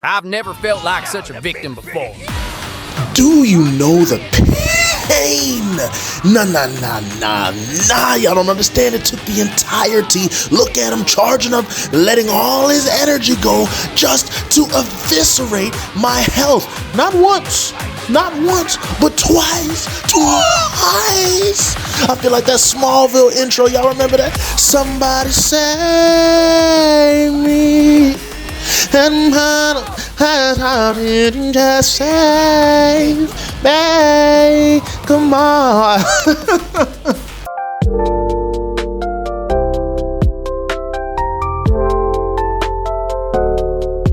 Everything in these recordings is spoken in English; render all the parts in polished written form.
I've never felt like such a victim before. Do you know the pain? Nah. Y'all don't understand. It took the entirety. Look at him charging up, letting all his energy go just to eviscerate my health. Not once, but twice. I feel like that Smallville intro. Y'all remember that? Somebody save me. And how did you just save me? Come on.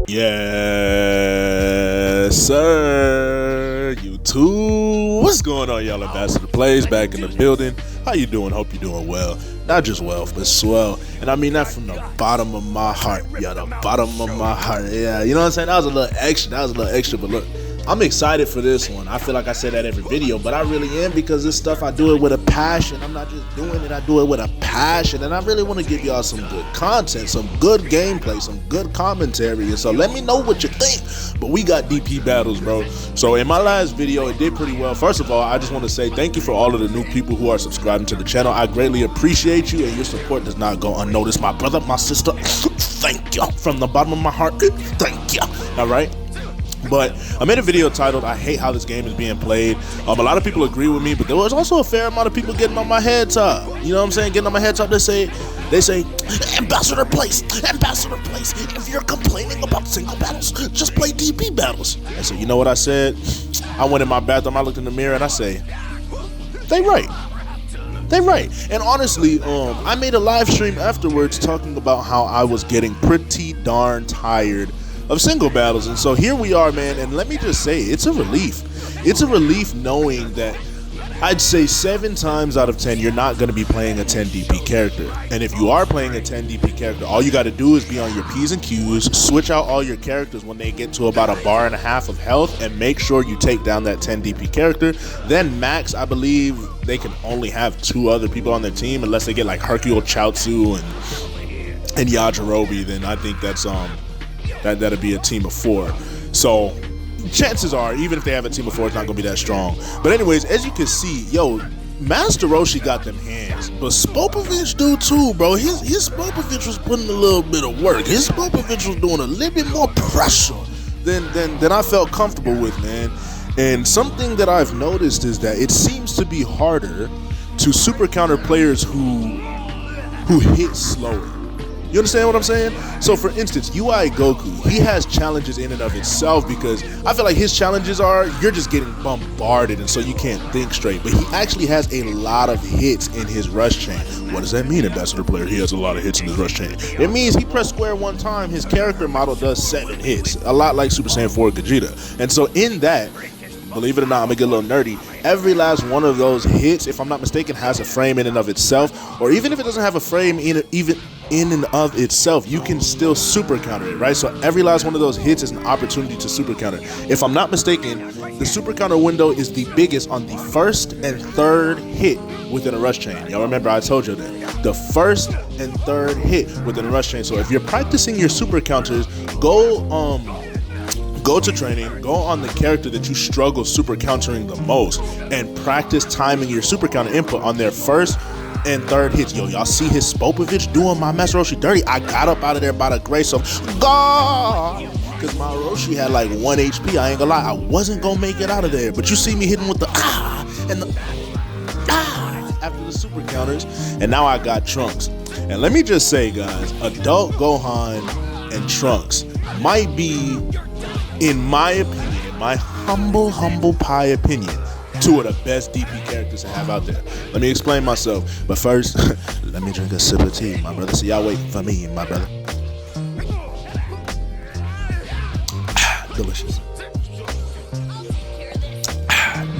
Yes, sir. YouTube. What's going on, y'all? Ambassador Plays back in the building. How you doing? Hope you're doing well. Not just well, but swell. And I mean that from the bottom of my heart. Yeah, the bottom of my heart. Yeah, you know what I'm saying? That was a little extra. But look, I'm excited for this one. I feel like I say that every video, but I really am, because this stuff, I do it with a passion. I'm not just doing it, I do it with a passion. And I really want to give y'all some good content, some good gameplay, some good commentary. And so let me know what you think. But we got DP battles, bro. So in my last video, it did pretty well. First of all, I just want to say thank you for all of the new people who are subscribing to the channel. I greatly appreciate you, and your support does not go unnoticed. My brother, my sister, thank you. From the bottom of my heart, thank you. All right? But I made a video titled, I hate how this game is being played. A lot of people agree with me, but there was also a fair amount of people getting on my head top. You know what I'm saying? Getting on my head top. They say, Ambassador Plays. If you're complaining about single battles, just play DP battles. I said, you know what I said? I went in my bathroom, I looked in the mirror, and I say, they right. And honestly, I made a live stream afterwards talking about how I was getting pretty darn tired of single battles. And so here we are, man, and let me just say, it's a relief. It's a relief knowing that I'd say 7 times out of 10 you're not going to be playing a 10 DP character. And if you are playing a 10 DP character, all you got to do is be on your P's and Q's, switch out all your characters when they get to about 1.5 bars of health, and make sure you take down that 10 DP character. Then max, I believe they can only have 2 other people on their team, unless they get like Hercule Chaozu and Yajirobe. Then I think that's that'd be a team of 4. So chances are, even if they have a team of 4, it's not gonna be that strong. But anyways, as you can see, yo, Master Roshi got them hands, but Spopovich do too, bro. His Spopovich was putting a little bit of work. His Spopovich was doing a little bit more pressure than I felt comfortable with, man. And something that I've noticed is that it seems to be harder to super counter players who hit slower. You understand what I'm saying? So for instance, UI Goku, he has challenges in and of itself, because I feel like his challenges are, you're just getting bombarded, and so you can't think straight. But he actually has a lot of hits in his rush chain. What does that mean, Ambassador Player? He has a lot of hits in his rush chain. It means he pressed square 1 time, his character model does 7 hits. A lot like Super Saiyan 4 Gogeta. And so in that, believe it or not, I'm gonna get a little nerdy, every last one of those hits, if I'm not mistaken, has a frame in and of itself. Or even if it doesn't have a frame in and of itself, you can still super counter it, right? So every last one of those hits is an opportunity to super counter. If I'm not mistaken, the super counter window is the biggest on the 1st and 3rd hit within a rush chain. Y'all remember I told you that. The 1st and 3rd hit within a rush chain. So if you're practicing your super counters, go to training, go on the character that you struggle super countering the most, and practice timing your super counter input on their 1st and 3rd hits. Yo, y'all see his Spopovich doing my Master Roshi dirty? I got up out of there by the grace of God, because my Roshi had like 1 HP. I ain't gonna lie, I wasn't gonna make it out of there. But you see me hitting with the and the after the super counters, and now I got Trunks. And let me just say, guys, Adult Gohan and Trunks might be, in my opinion, in my humble pie opinion, 2 of the best DP characters to have out there. Let me explain myself. But first, let me drink a sip of tea, my brother. So y'all wait for me, my brother. Delicious.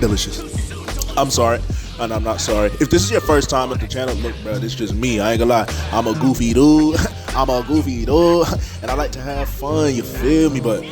Delicious. I'm sorry. And I'm not sorry. If this is your first time at the channel, look, bro, this is just me. I ain't gonna lie. I'm a goofy dude. And I like to have fun, you feel me? But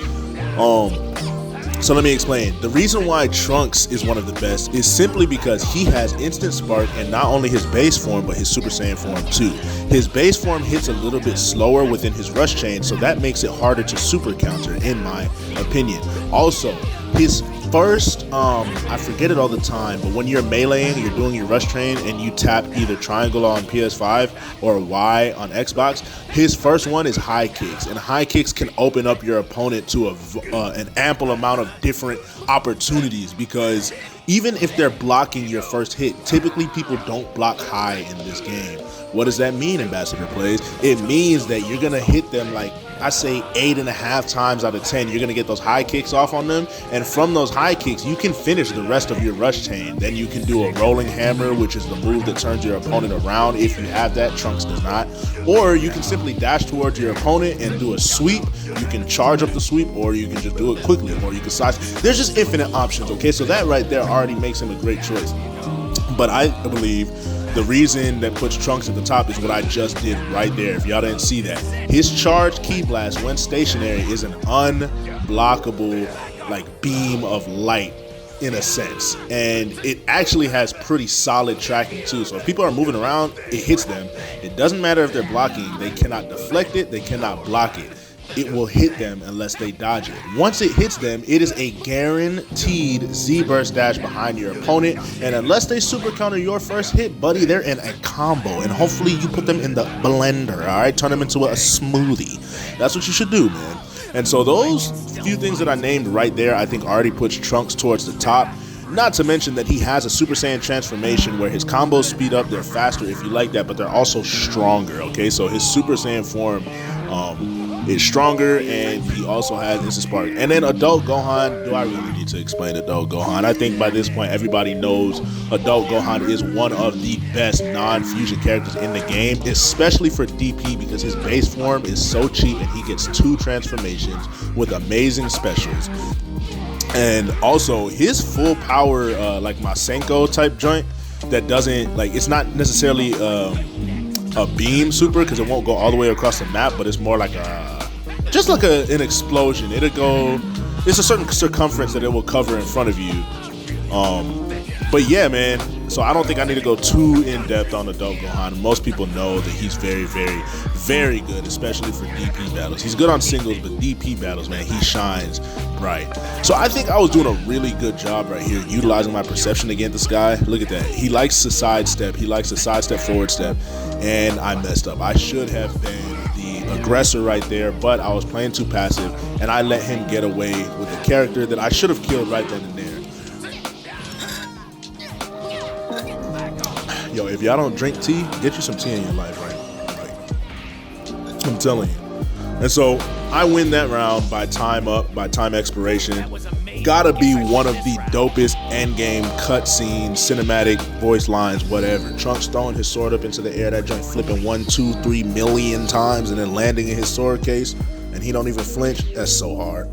So let me explain. The reason why Trunks is one of the best is simply because he has instant spark, and not only his base form, but his Super Saiyan form too. His base form hits a little bit slower within his rush chain, so that makes it harder to super counter, in my opinion. Also, his first, I forget it all the time, but when you're meleeing, you're doing your rush train, and you tap either triangle on PS5 or Y on Xbox, his first one is high kicks, and high kicks can open up your opponent to an ample amount of different opportunities, because even if they're blocking your first hit, typically people don't block high in this game. What does that mean, Ambassador Plays? It means that you're gonna hit them like, I say 8.5 times out of 10, you're gonna get those high kicks off on them, and from those high kicks, you can finish the rest of your rush chain. Then you can do a rolling hammer, which is the move that turns your opponent around if you have that. Trunks does not. Or you can simply dash towards your opponent and do a sweep. You can charge up the sweep, or you can just do it quickly, or you can side. There's just infinite options, okay? So that right there already makes him a great choice. But I believe the reason that puts Trunks at the top is what I just did right there. If y'all didn't see that, his charge ki blast when stationary is an unblockable like beam of light in a sense, and it actually has pretty solid tracking too. So if people are moving around, it hits them. It doesn't matter if they're blocking, they cannot deflect it, they cannot block it. It will hit them unless they dodge it. Once it hits them, it is a guaranteed Z-burst dash behind your opponent, and unless they super counter your first hit, buddy, they're in a combo, and hopefully you put them in the blender, all right? Turn them into a smoothie. That's what you should do, man. And so those few things that I named right there, I think already puts Trunks towards the top. Not to mention that he has a Super Saiyan transformation where his combos speed up, they're faster if you like that, but they're also stronger, okay? So his Super Saiyan form is stronger, and he also has instant spark. And then Adult Gohan, do I really need to explain Adult Gohan? I think by this point everybody knows Adult Gohan is one of the best non-fusion characters in the game, especially for DP, because his base form is so cheap and he gets 2 transformations with amazing specials. And also his full power like Masenko type joint that doesn't, like, it's not necessarily a beam super, because it won't go all the way across the map, but it's more like just like an explosion. It's a certain circumference that it will cover in front of you. But yeah, man, so I don't think I need to go too in depth on Adult Gohan. Most people know that he's very, very, very good, especially for DP battles. He's good on singles, but DP battles, man, he shines bright. So I think I was doing a really good job right here, utilizing my perception against this guy. Look at that. He likes to sidestep. He likes to sidestep, forward step, and I messed up. I should have been the aggressor right there, but I was playing too passive, and I let him get away with a character that I should have killed right then and there. Yo, if y'all don't drink tea, get you some tea in your life, right? Like, I'm telling you. And so I win that round by time up, by time expiration. Gotta be one of the dopest endgame cutscenes, cinematic voice lines, whatever. Trunks throwing his sword up into the air, that joint flipping 1, 2, 3 million times, and then landing in his sword case, and he don't even flinch. That's so hard.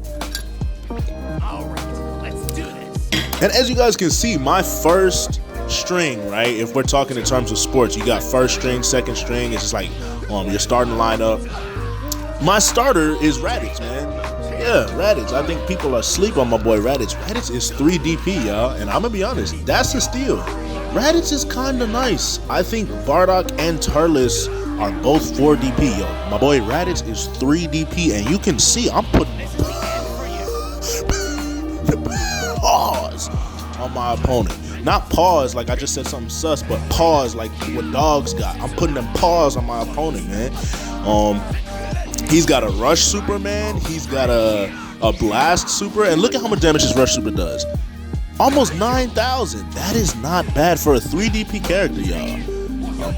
All right, let's do this. And as you guys can see, my first string, right? If we're talking in terms of sports, you got first string, second string. It's just like your starting lineup. My starter is Raditz, man. Yeah, Raditz. I think people are asleep on my boy Raditz. Raditz is 3 DP, y'all, and I'm gonna be honest, that's a steal. Raditz is kinda nice. I think Bardock and Turles are both 4 DP, yo. My boy Raditz is 3 DP, and you can see I'm putting pause on my opponent. Not pause like I just said something sus, but pause like what dogs got. I'm putting them paws on my opponent, man. He's got a rush super, man. He's got a blast super, and look at how much damage his rush super does. Almost 9,000. That is not bad for a 3 DP character, y'all.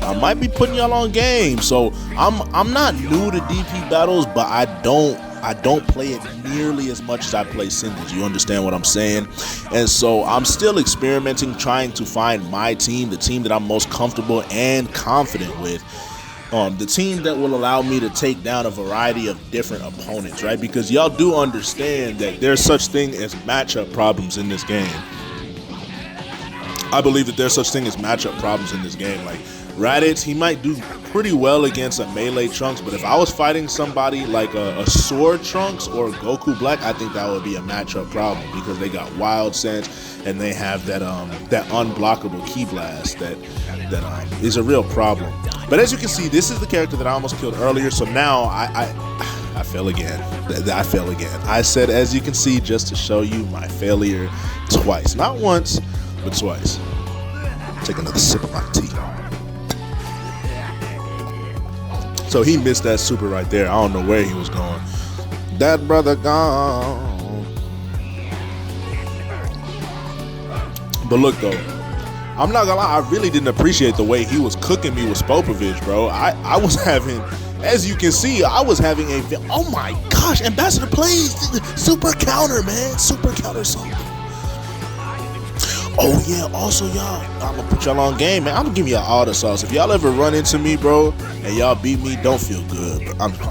I might be putting y'all on game. So I'm not new to DP battles, but I don't play it nearly as much as I play singles. You understand what I'm saying? And so I'm still experimenting, trying to find my team, the team that I'm most comfortable and confident with. The team that will allow me to take down a variety of different opponents, right? Because y'all do understand that there's such thing as matchup problems in this game. I believe that there's such thing as matchup problems in this game. Like, Raditz, he might do pretty well against a melee Trunks, but if I was fighting somebody like a Sword Trunks or Goku Black, I think that would be a matchup problem because they got Wild Sense and they have that unblockable Ki Blast that is a real problem. But as you can see, this is the character that I almost killed earlier, so now I fail again. I fail again. I said, as you can see, just to show you my failure twice. Not once, but twice. Take another sip of my tea. So he missed that super right there. I don't know where he was going. That brother gone. But look though, I'm not gonna lie, I really didn't appreciate the way he was cooking me with Spopovich, bro. I was having, as you can see, I was having oh my gosh, Ambassador Plays, super counter, man. Super counter something. Oh yeah, also y'all, I'm gonna put y'all on game, man. I'm gonna give y'all all the sauce. If y'all ever run into me, bro, and y'all beat me, don't feel good. But I'm just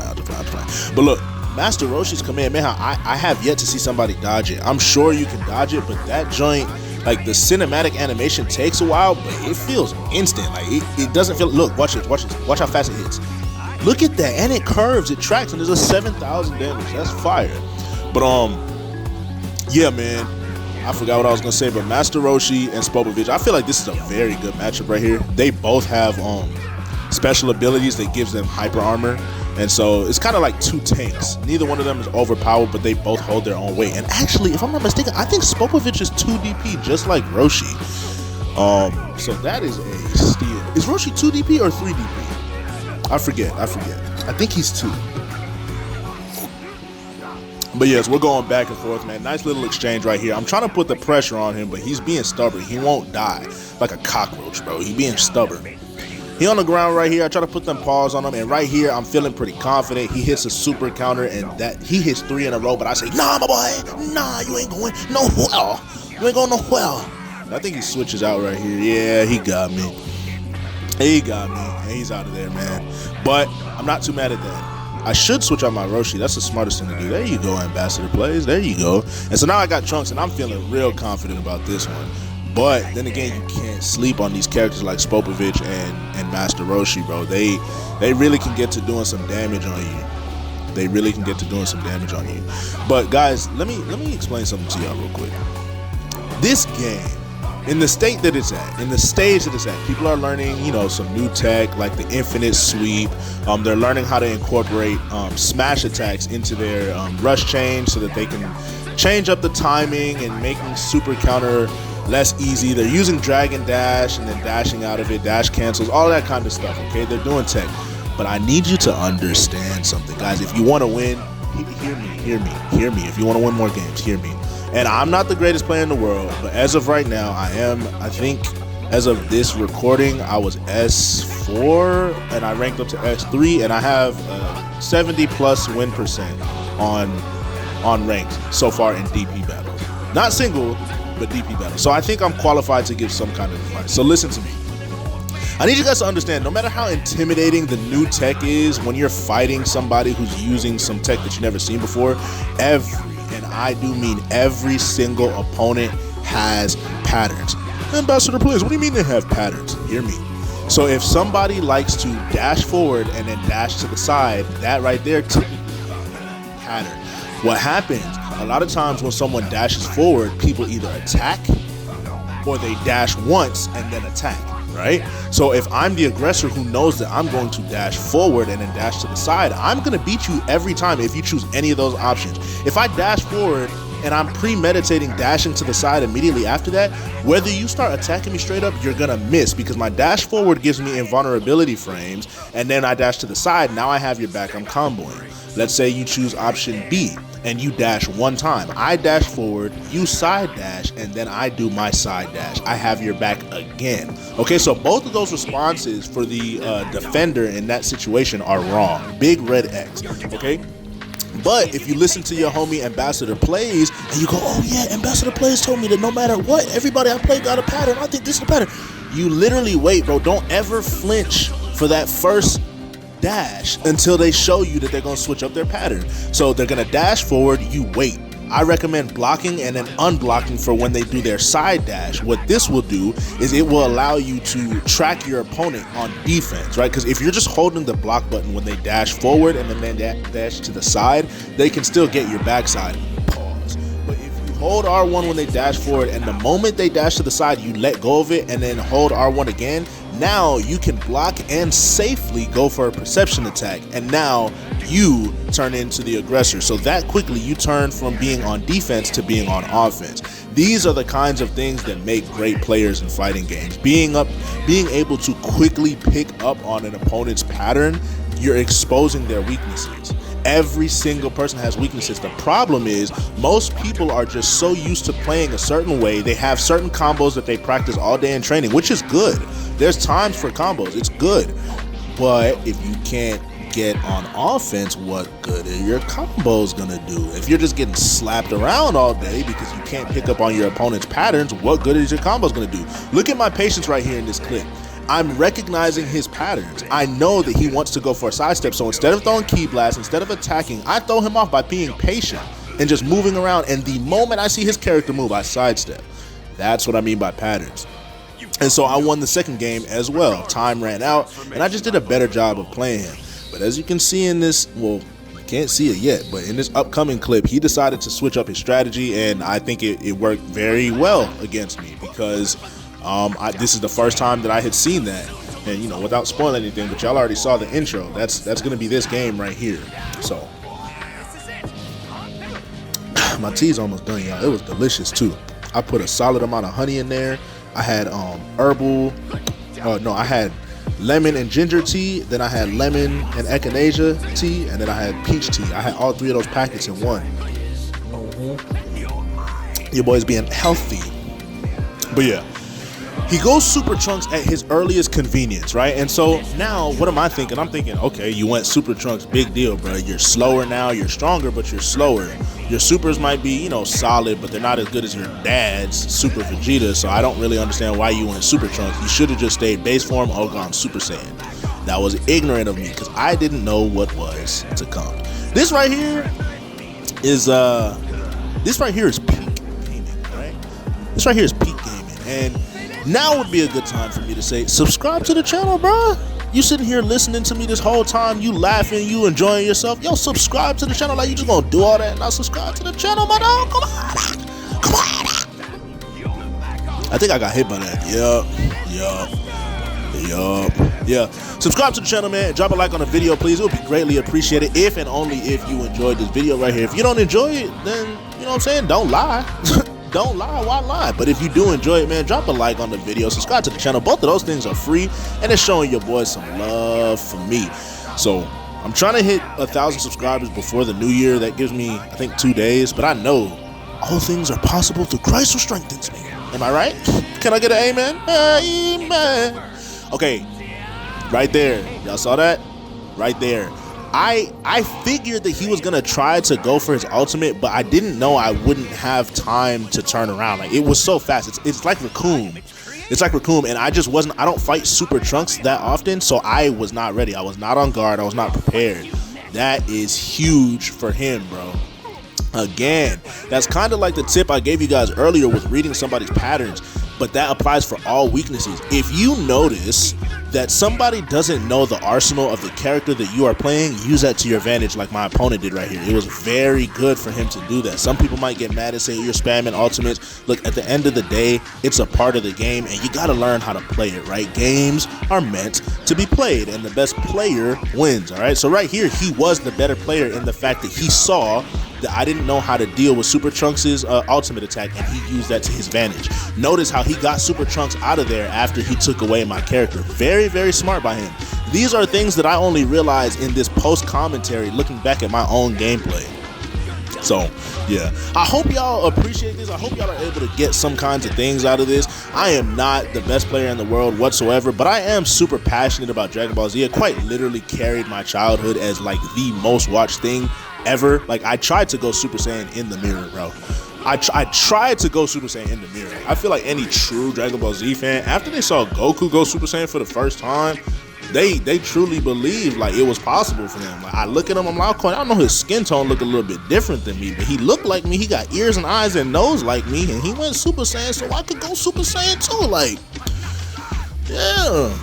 playing. But look, Master Roshi's command, man, I have yet to see somebody dodge it. I'm sure you can dodge it, but that joint, like the cinematic animation takes a while, but it feels instant. Like it doesn't feel, look, watch this. Watch how fast it hits. Look at that, and it curves, it tracks, and there's a 7,000 damage. That's fire. But yeah, man. I forgot what I was gonna say, but Master Roshi and Spopovich, I feel like this is a very good matchup right here. They both have special abilities that gives them hyper armor, and so it's kind of like two tanks. Neither one of them is overpowered, but they both hold their own weight. And actually, if I'm not mistaken, I think Spopovich is 2 DP, just like Roshi. So that is a steal. Is Roshi 2 DP or 3 DP? I forget. I think he's 2. But yes, we're going back and forth, man. Nice little exchange right here. I'm trying to put the pressure on him, but he's being stubborn. He won't die like a cockroach, bro. He's being stubborn. He on the ground right here. I try to put them paws on him, and right here, I'm feeling pretty confident. He hits a super counter, and that he hits 3 in a row, but I say, nah, my boy. Nah, you ain't going nowhere. You ain't going nowhere. I think he switches out right here. Yeah, he got me. He got me, and he's out of there, man. But I'm not too mad at that. I should switch out my Roshi. That's the smartest thing to do. There you go, Ambassador Plays. There you go. And so now I got Trunks, and I'm feeling real confident about this one. But then again, you can't sleep on these characters like Spopovich and Master Roshi, bro. They really can get to doing some damage on you. They really can get to doing some damage on you. But guys, let me explain something to y'all real quick. This game, in the state that it's at, in the stage that it's at, people are learning, some new tech like the infinite sweep. They're learning how to incorporate smash attacks into their rush change so that they can change up the timing and making super counter less easy. They're using Dragon Dash and then dashing out of it, dash cancels, all that kind of stuff, okay? They're doing tech. But I need you to understand something, guys. If you want to win, hear me. If you want to win more games, hear me. And I'm not the greatest player in the world, but as of right now, I think, as of this recording, I was S4, and I ranked up to S3, and I have 70+ win percent on ranked so far in DP battles. Not single, but DP battles. So I think I'm qualified to give some kind of advice. So listen to me. I need you guys to understand, no matter how intimidating the new tech is, when you're fighting somebody who's using some tech that you've never seen before, and I do mean every single opponent has patterns. Ambassador Plays, what do you mean they have patterns? Hear me. So if somebody likes to dash forward and then dash to the side, that right there, pattern. What happens, a lot of times when someone dashes forward, people either attack or they dash once and then attack, right? So if I'm the aggressor who knows that I'm going to dash forward and then dash to the side, I'm going to beat you every time if you choose any of those options. If I dash forward and I'm premeditating dashing to the side immediately after that, whether you start attacking me straight up, you're gonna miss, because my dash forward gives me invulnerability frames, and then I dash to the side, now I have your back, I'm comboing. Let's say you choose option B and you dash one time. I dash forward, you side dash, and then I do my side dash. I have your back again. Okay, so both of those responses for the defender in that situation are wrong. Big red X, okay? But if you listen to your homie Ambassador Plays and you go, oh yeah, Ambassador Plays told me that no matter what, everybody I play got a pattern. I think this is the pattern. You literally wait, bro. Don't ever flinch for that first dash until they show you that they're going to switch up their pattern. So they're going to dash forward. You wait. I recommend blocking and then unblocking for when they do their side dash. What this will do is it will allow you to track your opponent on defense, right? Because if you're just holding the block button when they dash forward and then dash to the side, they can still get your backside. Pause. But if you hold R1 when they dash forward and the moment they dash to the side, you let go of it and then hold R1 again, now you can block and safely go for a perception attack, and now you turn into the aggressor. So that quickly you turn from being on defense to being on offense. These are the kinds of things that make great players in fighting games. Being able to quickly pick up on an opponent's pattern, you're exposing their weaknesses. Every single person has weaknesses. The problem is most people are just so used to playing a certain way. They have certain combos that they practice all day in training, which is good. There's times for combos, it's good. But if you can't get on offense, what good are your combos gonna do? If you're just getting slapped around all day because you can't pick up on your opponent's patterns, what good is your combos gonna do? Look at my patience right here in this clip. I'm recognizing his patterns. I know that he wants to go for a sidestep, so instead of throwing key blast, instead of attacking, I throw him off by being patient and just moving around, and the moment I see his character move, I sidestep. That's what I mean by patterns. And so I won the second game as well. Time ran out, and I just did a better job of playing him. But as you can see in this, well, you can't see it yet, but in this upcoming clip, he decided to switch up his strategy, and I think it worked very well against me because this is the first time that I had seen that. And, you know, without spoiling anything, but y'all already saw the intro. That's going to be this game right here. So, my tea's almost done, y'all. It was delicious, too. I put a solid amount of honey in there. I had I had lemon and ginger tea, then I had lemon and echinacea tea, and then I had peach tea. I had all three of those packets in one. Your boy's being healthy. But yeah, he goes Super Trunks at his earliest convenience, right? And so now, what am I thinking? I'm thinking, okay, you went Super Trunks, big deal, bro. You're slower now, you're stronger, but you're slower. Your supers might be, you know, solid, but they're not as good as your dad's Super Vegeta, so I don't really understand why you went Super Trunks. You should have just stayed base form or gone Super Saiyan. That was ignorant of me, because I didn't know what was to come. This right here is peak gaming, right? This right here is peak gaming, and now would be a good time for me to say, subscribe to the channel, bro. You sitting here listening to me this whole time, you laughing, you enjoying yourself. Yo, subscribe to the channel. Like, you just gonna do all that and not subscribe to the channel, my dog? Come on. Come on. I think I got hit by that. Yup. Yeah. Subscribe to the channel, man. Drop a like on the video, please. It would be greatly appreciated if and only if you enjoyed this video right here. If you don't enjoy it, then, you know what I'm saying? Don't lie. Don't lie, why lie? But if you do enjoy it, man, drop a like on the video, subscribe to the channel. Both of those things are free, and it's showing your boys some love for me. So I'm trying to hit 1,000 subscribers before the new year. That gives me, I think, 2 days, but I know all things are possible through Christ who strengthens me. Am I right? Can I get an amen? Amen. Okay, right there. Y'all saw that? Right there. I figured that he was gonna try to go for his ultimate, but I didn't know I wouldn't have time to turn around. Like, it was so fast. It's like Raccoon. It's like Raccoon, and I don't fight Super Trunks that often, so I was not ready. I was not on guard. I was not prepared. That is huge for him, bro. Again, that's kind of like the tip I gave you guys earlier with reading somebody's patterns, but that applies for all weaknesses. If you notice that somebody doesn't know the arsenal of the character that you are playing, use that to your advantage like my opponent did right here. It was very good for him to do that. Some people might get mad and say you're spamming ultimates. Look, at the end of the day, it's a part of the game, and you got to learn how to play it, right? Games are meant to be played, and the best player wins, all right? So right here, he was the better player in the fact that he saw that I didn't know how to deal with Super Trunks' ultimate attack, and he used that to his advantage. Notice how he got Super Trunks out of there after he took away my character. Very, very smart by him. These are things that I only realized in this post-commentary looking back at my own gameplay. So, yeah. I hope y'all appreciate this. I hope y'all are able to get some kinds of things out of this. I am not the best player in the world whatsoever, but I am super passionate about Dragon Ball Z. It quite literally carried my childhood as like the most watched thing ever. Like, I tried to go Super Saiyan in the mirror, bro. I tried to go Super Saiyan in the mirror. I feel like any true Dragon Ball Z fan, after they saw Goku go Super Saiyan for the first time, they truly believe like it was possible for them. Like I look at him, I'm like, I know his skin tone look a little bit different than me, but he looked like me. He got ears and eyes and nose like me, and he went Super Saiyan, so I could go Super Saiyan too. Like, yeah.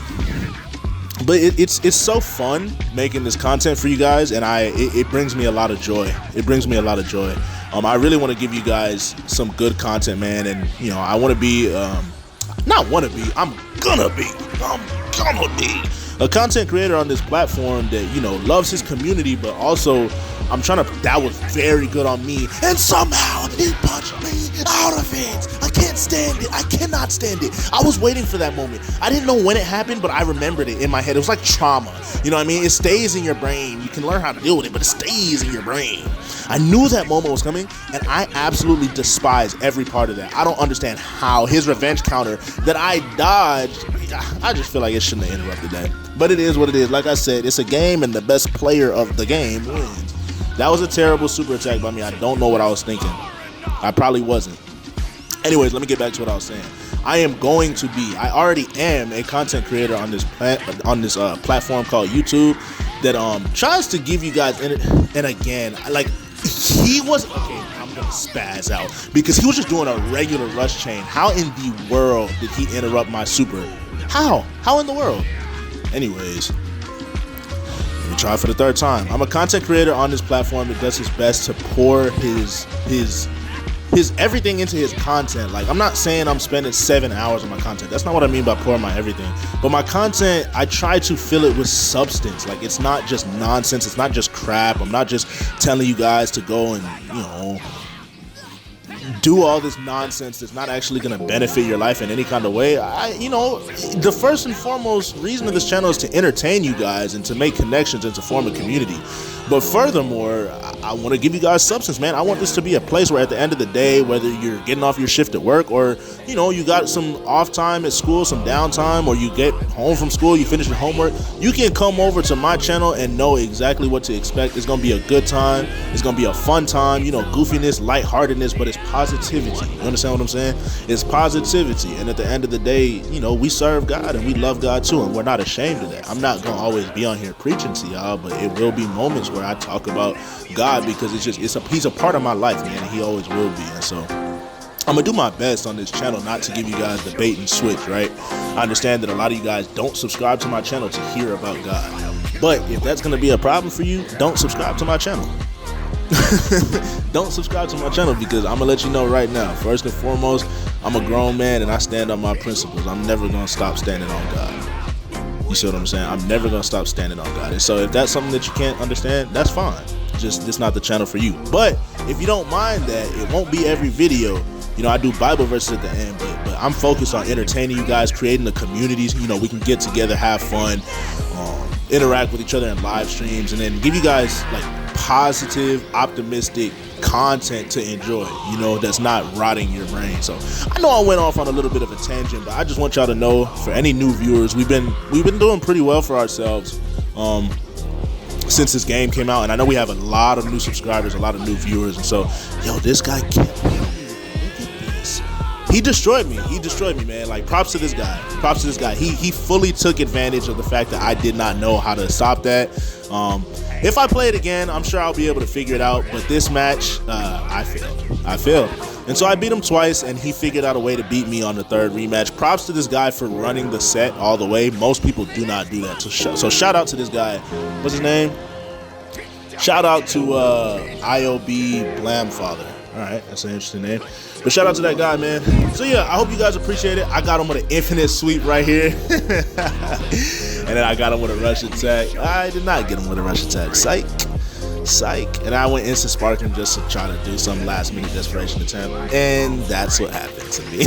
But it's so fun making this content for you guys, and it brings me a lot of joy. It brings me a lot of joy. I really want to give you guys some good content, man, and you know I want to be I'm gonna be a content creator on this platform that, you know, loves his community, but also that was very good on me, and somehow he punched me out of it. I can't stand it. I cannot stand it. I was waiting for that moment. I didn't know when it happened, but I remembered it in my head. It was like trauma. You know what I mean? It stays in your brain. You can learn how to deal with it, but it stays in your brain. I knew that moment was coming, and I absolutely despise every part of that. I don't understand how his revenge counter that I dodged, I just feel like it shouldn't have interrupted that. But it is what it is. Like I said, it's a game, and the best player of the game wins. That was a terrible super attack by me. I don't know what I was thinking. I probably wasn't. Anyways, let me get back to what I was saying. I already am a content creator on this platform called YouTube that tries to give you guys, and again, like, he was, okay, I'm gonna spaz out because he was just doing a regular rush chain. How in the world did he interrupt my super? How in the world? Anyways, let me try for the third time. I'm a content creator on this platform that does his best to pour his everything into his content. Like, I'm not saying I'm spending 7 hours on my content. That's not what I mean by pouring my everything. But my content, I try to fill it with substance. Like, it's not just nonsense. It's not just crap. I'm not just telling you guys to go and, you know, do all this nonsense that's not actually going to benefit your life in any kind of way. The first and foremost reason of this channel is to entertain you guys and to make connections and to form a community. But furthermore, I want to give you guys substance, man. I want this to be a place where at the end of the day, whether you're getting off your shift at work or, you know, you got some off time at school, some downtime, or you get home from school, you finish your homework, you can come over to my channel and know exactly what to expect. It's going to be a good time. It's going to be a fun time, you know, goofiness, lightheartedness, but it's positivity. You understand what I'm saying? It's positivity. And at the end of the day, you know, we serve God and we love God too, and we're not ashamed of that. I'm not going to always be on here preaching to y'all, but it will be moments where I talk about God because he's a part of my life, man, and he always will be. And so I'm gonna do my best on this channel not to give you guys the bait and switch, right? I understand that a lot of you guys don't subscribe to my channel to hear about God, but if that's gonna be a problem for you, don't subscribe to my channel. Don't subscribe to my channel, because I'm gonna let you know right now, first and foremost, I'm a grown man and I stand on my principles. I'm never gonna stop standing on God. You see what I'm saying? I'm never gonna stop standing on God. And so if that's something that you can't understand, that's fine. Just, it's not the channel for you. But if you don't mind that, it won't be every video. You know, I do Bible verses at the end, but I'm focused on entertaining you guys, creating the communities. You know, we can get together, have fun, interact with each other in live streams, and then give you guys like positive, optimistic content to enjoy, you know, that's not rotting your brain. So I know I went off on a little bit of a tangent, but I just want y'all to know, for any new viewers, we've been doing pretty well for ourselves since this game came out, and I know we have a lot of new subscribers, a lot of new viewers. And so, yo, this guy kept me. Look at this. He destroyed me, man. Like, props to this guy. He fully took advantage of the fact that I did not know how to stop that. If I play it again, I'm sure I'll be able to figure it out. But this match, I failed. And so I beat him twice, and he figured out a way to beat me on the third rematch. Props to this guy for running the set all the way. Most people do not do that. So shout out to this guy. What's his name? Shout out to IOB Blamfather. All right, that's an interesting name. But shout out to that guy, man. So yeah, I hope you guys appreciate it. I got him with an infinite sweep right here. And then I got him with a rush attack. I did not get him with a rush attack. Psych. And I went instant sparking just to try to do some last minute desperation attempt. And that's what happened to me.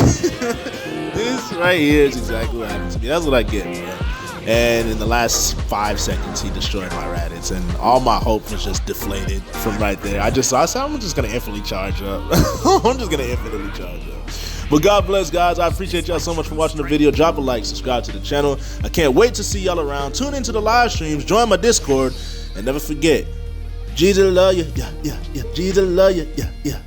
This right here is exactly what happened to me. That's what I get, man. And in the last 5 seconds, he destroyed my Raditz, and all my hope was just deflated from right there. I said, I'm just gonna infinitely charge up. But God bless, guys. I appreciate y'all so much for watching the video. Drop a like, subscribe to the channel. I can't wait to see y'all around. Tune into the live streams, join my Discord, and never forget, Jesus love you, yeah. Jesus love you, yeah.